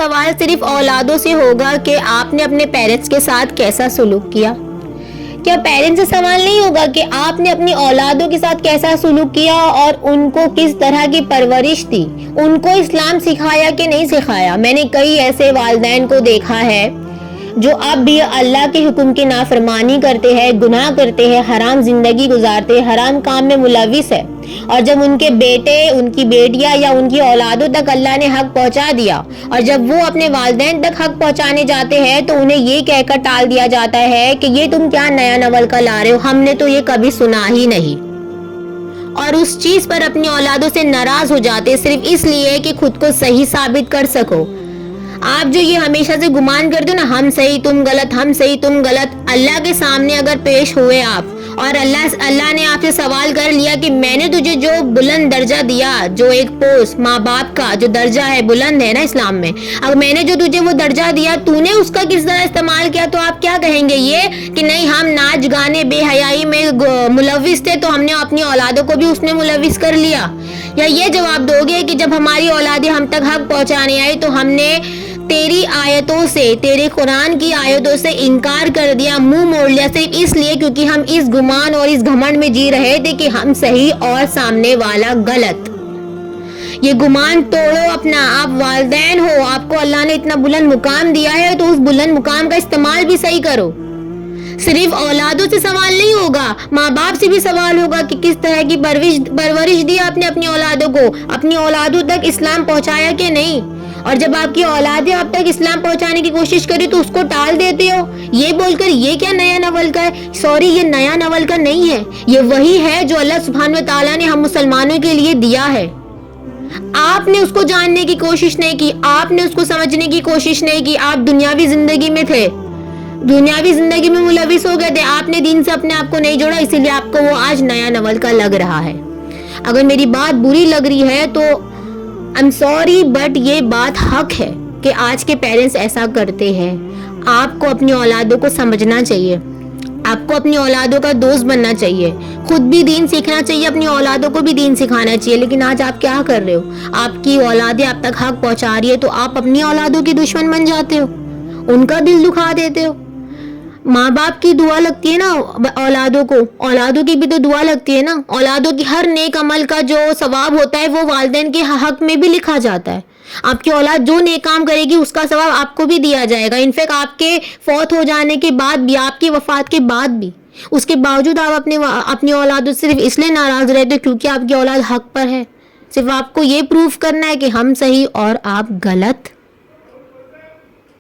سوال صرف اولادوں سے ہوگا کہ آپ نے اپنے پیرنٹس کے ساتھ کیسا سلوک کیا؟ کیا پیرنٹس سے سوال نہیں ہوگا کہ آپ نے اپنی اولادوں کے ساتھ کیسا سلوک کیا اور ان کو کس طرح کی پرورش دی، ان کو اسلام سکھایا کہ نہیں سکھایا؟ میں نے کئی ایسے والدین کو دیکھا ہے جو اب بھی اللہ کے حکم کی نافرمانی کرتے ہیں، گناہ کرتے ہیں، حرام زندگی گزارتے ہیں، حرام کام میں ملوث ہے، اور جب ان کے بیٹے، ان کی بیٹیاں یا ان کی اولادوں تک اللہ نے حق پہنچا دیا اور جب وہ اپنے والدین تک حق پہنچانے جاتے ہیں تو انہیں یہ کہہ کر ٹال دیا جاتا ہے کہ یہ تم کیا نیا نول کا لا رہے ہو، ہم نے تو یہ کبھی سنا ہی نہیں، اور اس چیز پر اپنی اولادوں سے ناراض ہو جاتے صرف اس لیے کہ خود کو صحیح ثابت کر سکو۔ آپ جو یہ ہمیشہ سے گمان کرتے ہو نا، ہم صحیح تم غلط، ہم صحیح تم غلط، اللہ کے سامنے اگر پیش ہوئے آپ اور اللہ نے آپ سے سوال کر لیا کہ میں نے تجھے جو بلند درجہ دیا، جو ایک پوسٹ ماں باپ کا جو درجہ ہے، بلند ہے نا اسلام میں، اگر میں نے جو تجھے وہ درجہ دیا تو نے اس کا کس طرح استعمال کیا، تو آپ کیا کہیں گے؟ یہ کہ نہیں ہم ناچ گانے بے حیائی میں ملوث تھے تو ہم نے اپنی اولادوں کو بھی اس میں ملوث کر لیا؟ یا یہ جواب دو گے کہ جب ہماری اولادیں ہم تک حق پہنچانے آئی تو ہم نے تیری آیتوں سے، تیرے قرآن کی آیتوں سے انکار کر دیا، منہ موڑ لیا، صرف اس لیے کیونکہ ہم اس گمان اور اس گھمنڈ میں جی رہے تھے کہ ہم صحیح اور سامنے والا غلط۔ یہ گمان توڑو اپنا، آپ والدین ہو، آپ کو اللہ نے اتنا بلند مقام دیا ہے تو اس بلند مقام کا استعمال بھی صحیح کرو۔ صرف اولادوں سے سوال نہیں ہوگا، ماں باپ سے بھی سوال ہوگا کہ کس طرح کی پرورش دی آپ نے اپنی اولادوں کو، اپنی اولادوں تک اسلام پہنچایا کہ نہیں، اور جب آپ کی اولادیں آپ تک اسلام پہنچانے کی کوشش کرے تو اس کو ٹال دیتے ہو یہ بول کر یہ کیا نیا نول کا ہے؟ سوری، یہ نیا نول کا نہیں ہے، یہ وہی ہے جو اللہ سبحانہ و تعالیٰ نے ہم مسلمانوں کے لیے دیا ہے۔ آپ نے اس کو جاننے کی کوشش نہیں کی، آپ نے اس کو سمجھنے کی کوشش نہیں کی، آپ دنیاوی زندگی میں تھے، دنیاوی زندگی میں ملوث ہو گئے تھے، آپ نے دین سے اپنے آپ کو نہیں جوڑا، اسی لیے آپ کو وہ آج نیا نول کا لگ رہا ہے۔ اگر میری بات بری لگ رہی ہے تو I'm sorry بٹ یہ بات حق ہے کہ آج کے پیرنٹس ایسا کرتے ہیں۔ آپ کو اپنی اولادوں کو سمجھنا چاہیے، آپ کو اپنی اولادوں کا دوست بننا چاہیے، خود بھی دین سیکھنا چاہیے، اپنی اولادوں کو بھی دین سکھانا چاہیے، لیکن آج آپ کیا کر رہے ہو؟ آپ کی اولادیں آپ تک حق پہنچا رہی ہے تو آپ اپنی اولادوں کے دشمن بن جاتے ہو، ان کا دل دکھا دیتے ہو۔ ماں باپ کی دعا لگتی ہے نا اولادوں کو، اولادوں کی بھی تو دعا لگتی ہے نا، اولادوں کی ہر نیک عمل کا جو ثواب ہوتا ہے وہ والدین کے حق میں بھی لکھا جاتا ہے۔ آپ کی اولاد جو نیک کام کرے گی اس کا ثواب آپ کو بھی دیا جائے گا، انفیکٹ آپ کے فوت ہو جانے کے بعد بھی، آپ کی وفات کے بعد بھی، اس کے باوجود آپ اپنی اولادوں صرف اس لیے ناراض رہتے کیونکہ آپ کی اولاد حق پر ہے، صرف آپ کو یہ پروف کرنا ہے کہ ہم صحیح اور آپ غلط۔